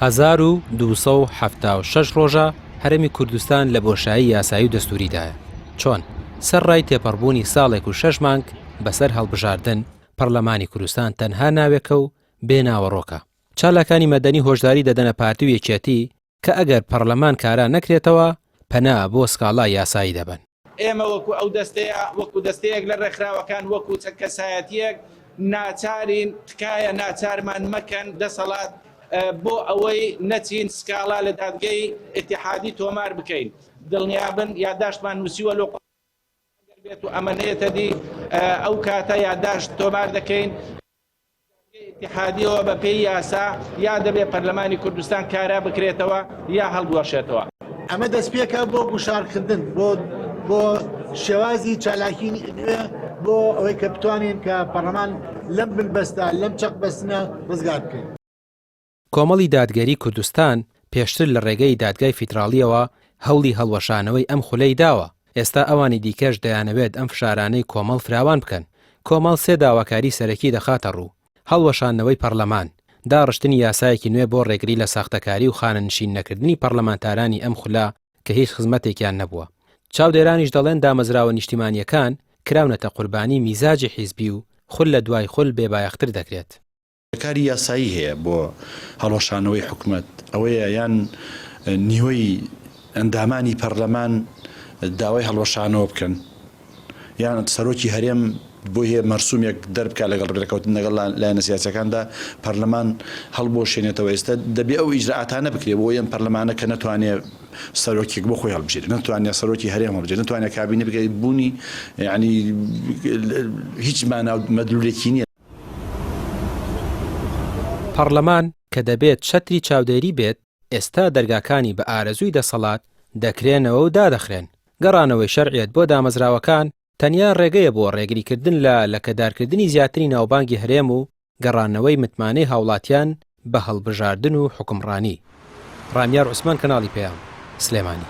1276 ڕۆژە هەرێمی کوردستان لە بۆشایی یاسایی و دەستوریدایە. چۆن سەرڕای تێپەڕبوونی ساڵێک و 6 مانگ بەسەر هەڵبژاردن پەرلەمانی کوردستان تەنها ناوێکە و بێناوەڕۆکە. چالاکانی مەدەنی هۆشداری دەدەنە پارتی و یەکێتی کە ئەگەر پەرلەمان کارا نەکرێتەوە پەنا بۆ سکاڵای یاسایی دەبن. ئێمە وەکو ئەو دەستەیە وەکو دەستەیەک لە ڕێکخراوەکان وەکو کەسایەتیەک ناچارین تکایە ناچارمان مەکەن دەسەڵات بۆ ئەوەی نەچین سکاڵا لە دادگای ئیتیحادی تۆمار بکەین. دڵنیابن یادداشتمان نووسیوە لۆ بێت و ئەمەنێتە دی ئەو کاتە یادداشت تۆمار دەکەین ئیتیحادیەوە بە پێی یاسا یا دەبێت پەرلەمانی کوردستان کارا بکرێتەوە یا هەڵدوەشێتەوە. ئەمە دەستپێکە بۆ گوشارکردن بۆ شێوازی چالاکی بۆ ئەوەی کە بتوانین کە پەرلەمان لەم بنبەستە لەم چەق بەستنە ڕزگار بکەین. کۆمەڵی دادگەری کوردستان پێشتر لە ڕێگەی دادگای فیدراڵیەوە هەوڵی هەڵوەشانەوەی ئەم خولەی داوە. ئێستا ئەوانی دیکەش دەیانەوێت ئەم فشارانەی کۆمەڵ فراوان بکەن. کۆمەڵ 3 داواکاری سەرەکی دەخاتە ڕوو. هەڵوەشانەوەی پەرلەمان، داڕشتنی یاسایەکی نوێ بۆ ڕێگری لە ساختەکاری و خانەنشین نەکردنی پەرلەمانتارانی ئەم خولا کە هیچ خزمەتێکیان نەبووە. چاودێرانیش دەڵێن دامەزراوە نیشتیمانیەکان کراونەتە قوربانی میزاجی حیزبی و خول لە دوای خول بێبایەختر دەکرێت. کاری یاسایی هەیە بۆ هەڵۆشانەوەی حکومەت ئەوەیە یان نیوەی ئەندامانی پەرلەمان داوای هەڵۆشانەوە بکەن یان سەرۆکی هەرێم بۆ هەیە مەرسوومێک دەربکە لەگەڵ ڕێکەوتن لەگەڵ لایەنە سیاسەکاندا پەرلەمان هەڵبۆشێنێتەوە. ئێستا دەبێ ئەو ئیجرعاتانە بکرێ بۆ ئەم پەرلەمانە کە نەتوانێت سەرۆکێک بۆ خۆی هەڵبژێت، نەتوانێت سەرۆکی هەرێم هەڵبژێت، نەتوانێت کابینە بکەیت بوونی یعنی هیچ مانە مەدلولێکی نییە. پەرلەمان کە دەبێت چەتری چاودێری بێت ئێستا دەرگاکانی بە ئارەزووی دەسەڵات دەکرێنەوە و دادەخرێن. گەڕانەوەی شەرعیەت بۆ دامەزراوەکان تەنیا ڕێگەیە بۆ ڕێگریکردن لە لەکەدارکردنی زیاتری ناوبانگی هەرێم و گەڕانەوەی متمانەی هاوڵاتیان بە هەڵبژاردن و حکومڕانی. ڕامیار عوسمان، کەناڵی پێیام، سلێمانی.